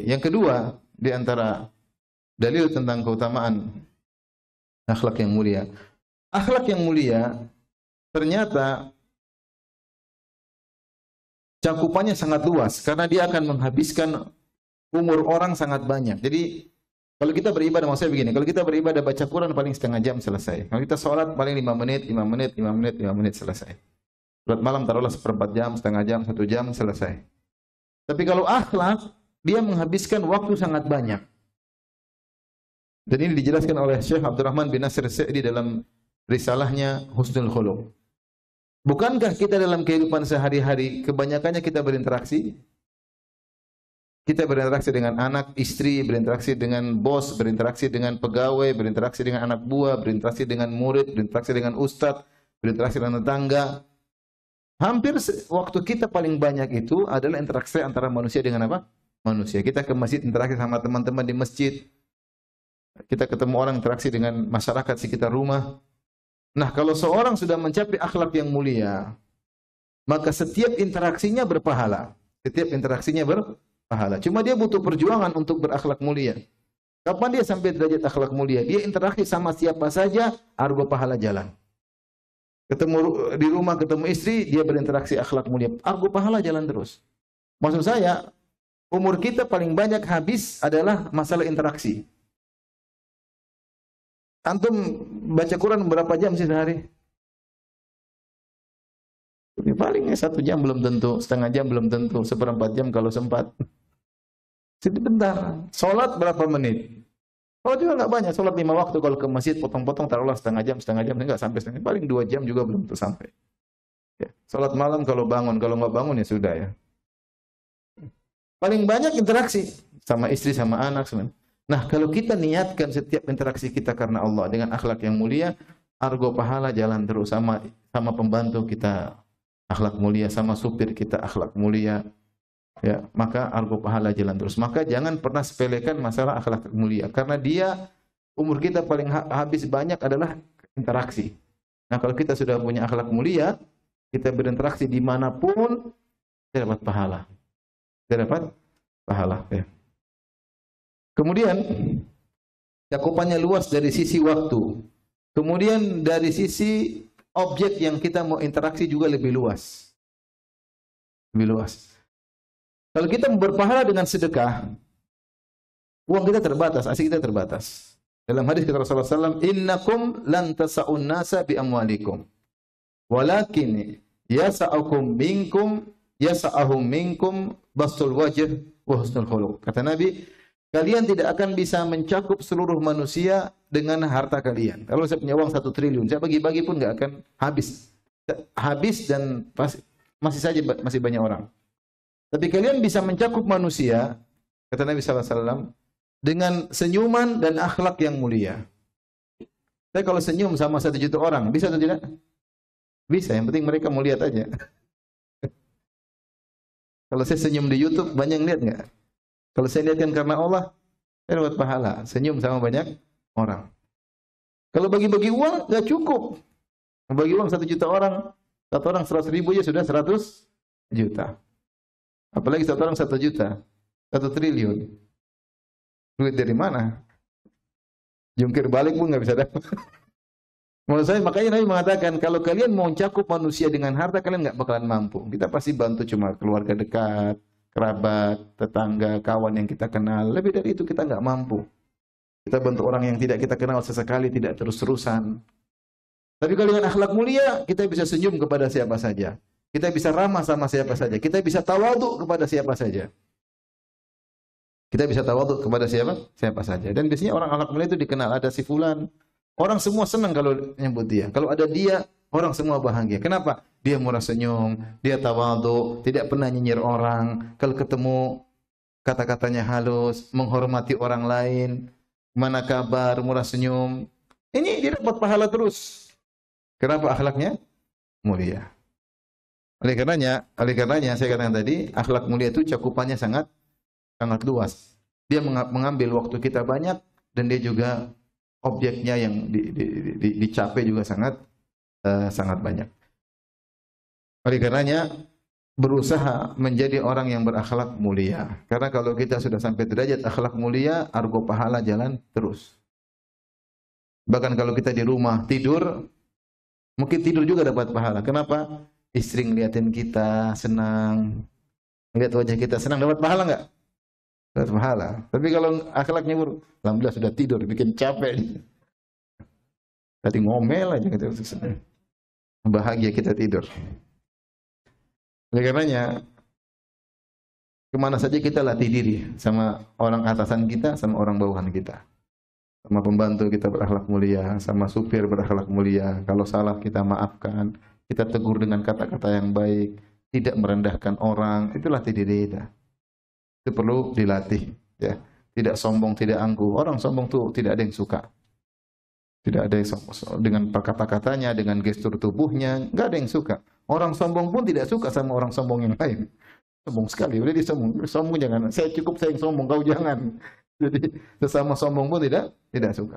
Yang kedua, di antara dalil tentang keutamaan akhlak yang mulia. Akhlak yang mulia ternyata cakupannya sangat luas karena dia akan menghabiskan umur orang sangat banyak. Jadi kalau kita beribadah, maksudnya begini, kalau kita beribadah baca Quran paling setengah jam selesai. Kalau kita sholat paling 5 menit, 5 menit, 5 menit, 5 menit selesai. Sholat malam taruhlah seperempat jam, setengah jam, 1 jam selesai. Tapi kalau akhlak, dia menghabiskan waktu sangat banyak. Dan ini dijelaskan oleh Syekh Abdurrahman bin Nasir Sa'di dalam risalahnya Husnul Khuluq. Bukankah kita dalam kehidupan sehari-hari kebanyakannya kita berinteraksi? Kita berinteraksi dengan anak, istri, berinteraksi dengan bos, berinteraksi dengan pegawai, berinteraksi dengan anak buah, berinteraksi dengan murid, berinteraksi dengan ustadz, berinteraksi dengan tetangga. Hampir waktu kita paling banyak itu adalah interaksi antara manusia dengan apa? Manusia. Kita ke masjid, interaksi sama teman-teman di masjid. Kita ketemu orang, interaksi dengan masyarakat sekitar rumah. Nah, kalau seorang sudah mencapai akhlak yang mulia, maka setiap interaksinya berpahala. Setiap interaksinya berpahala. Cuma dia butuh perjuangan untuk berakhlak mulia. Kapan dia sampai derajat akhlak mulia? Dia interaksi sama siapa saja, argo pahala jalan. Ketemu di rumah, ketemu istri, dia berinteraksi akhlak mulia. Argo pahala jalan terus. Maksud saya, umur kita paling banyak habis adalah masalah interaksi. Antum baca Quran berapa jam sih sehari? Palingnya 1 jam belum tentu, setengah jam belum tentu, seperempat jam kalau sempat. Sebentar. Sholat berapa menit? Sholat juga nggak banyak. Sholat 5 waktu. Kalau ke masjid potong-potong taruhlah setengah jam, nggak sampai setengah. Paling 2 jam juga belum tentu sampai. Ya. Sholat malam kalau bangun, kalau nggak bangun ya sudah ya. Paling banyak interaksi sama istri, sama anak, sama. Nah, kalau kita niatkan setiap interaksi kita karena Allah dengan akhlak yang mulia, argo pahala jalan terus. Sama pembantu kita akhlak mulia, sama supir kita akhlak mulia, ya, maka argo pahala jalan terus. Maka jangan pernah sepelekan masalah akhlak mulia, karena dia umur kita paling habis banyak adalah interaksi. Nah, kalau kita sudah punya akhlak mulia, kita berinteraksi dimanapun, kita dapat pahala. Kita dapat pahala. Ya. Kemudian cakupannya luas dari sisi waktu. Kemudian dari sisi objek yang kita mau interaksi juga lebih luas. Lebih luas. Kalau kita berpahala dengan sedekah, uang kita terbatas, asyik kita terbatas. Dalam hadis kata Rasulullah SAW, "Innakum lan tasa'un nasa bi amwalikum, walakin yasa'ahum minkum bastul wajh wa husnul khuluq." Kata Nabi, kalian tidak akan bisa mencakup seluruh manusia dengan harta kalian. Kalau saya punya uang 1 triliun, saya bagi-bagi pun nggak akan habis. Habis dan masih banyak orang. Tapi kalian bisa mencakup manusia, kata Nabi SAW, dengan senyuman dan akhlak yang mulia. Saya kalau senyum sama 1 juta orang, bisa atau tidak? Bisa, yang penting mereka mau lihat aja. Kalau saya senyum di YouTube, banyak yang lihat nggak? Kalau saya lihatkan karena Allah, saya dapat pahala. Senyum sama banyak orang. Kalau bagi-bagi uang, nggak cukup. Bagi uang 1 juta orang, 1 orang 100 ribu aja sudah 100 juta. Apalagi 1 orang 1 juta, 1 triliun. Duit dari mana? Jungkir balik pun nggak bisa dapat. Menurut saya, makanya Nabi mengatakan, kalau kalian mau mencakup manusia dengan harta, kalian nggak bakalan mampu. Kita pasti bantu cuma keluarga dekat, kerabat, tetangga, kawan yang kita kenal. Lebih dari itu kita nggak mampu. Kita bantu orang yang tidak kita kenal sesekali, tidak terus-terusan. Tapi kalau dengan akhlak mulia, kita bisa senyum kepada siapa saja. Kita bisa ramah sama siapa saja. Kita bisa tawaduk kepada siapa saja. Kita bisa tawaduk kepada siapa saja. Dan biasanya orang akhlak mulia itu dikenal. Ada si fulan. Orang semua senang kalau nyebut dia. Kalau ada dia, orang semua bahagia. Kenapa? Dia murah senyum, dia tawadhu, tidak pernah nyinyir orang. Kalau ketemu, kata-katanya halus, menghormati orang lain. Mana kabar, murah senyum. Ini dia dapat pahala terus. Kenapa akhlaknya mulia? Oleh karenanya saya katakan tadi, akhlak mulia itu cakupannya sangat luas. Dia mengambil waktu kita banyak, dan dia juga objeknya yang dicapai juga sangat banyak. Oleh karenanya berusaha menjadi orang yang berakhlak mulia. Karena kalau kita sudah sampai derajat akhlak mulia, argo pahala jalan terus. Bahkan kalau kita di rumah tidur, mungkin tidur juga dapat pahala. Kenapa? Istri ngeliatin kita senang, ngeliat wajah kita senang, dapat pahala nggak? Dapat pahala. Tapi kalau akhlaknya buruk, alhamdulillah sudah tidur, bikin capek. Tadi ngomel aja gitu. Bahagia kita tidur. Oleh karenanya, kemana saja kita latih diri sama orang atasan kita, sama orang bawahan kita, sama pembantu kita berakhlak mulia, sama supir berakhlak mulia. Kalau salah kita maafkan, kita tegur dengan kata-kata yang baik, tidak merendahkan orang. Itu latih diri kita. Itu perlu dilatih. Ya, tidak sombong, tidak angkuh. Orang sombong tuh tidak ada yang suka. Tidak ada yang sombong dengan kata-katanya, dengan gestur tubuhnya, nggak ada yang suka. Orang sombong pun tidak suka sama orang sombong yang lain. Sombong sekali, udah disombong. Sombong jangan. Saya cukup, saya yang sombong, kau jangan. Jadi sesama sombong pun tidak suka.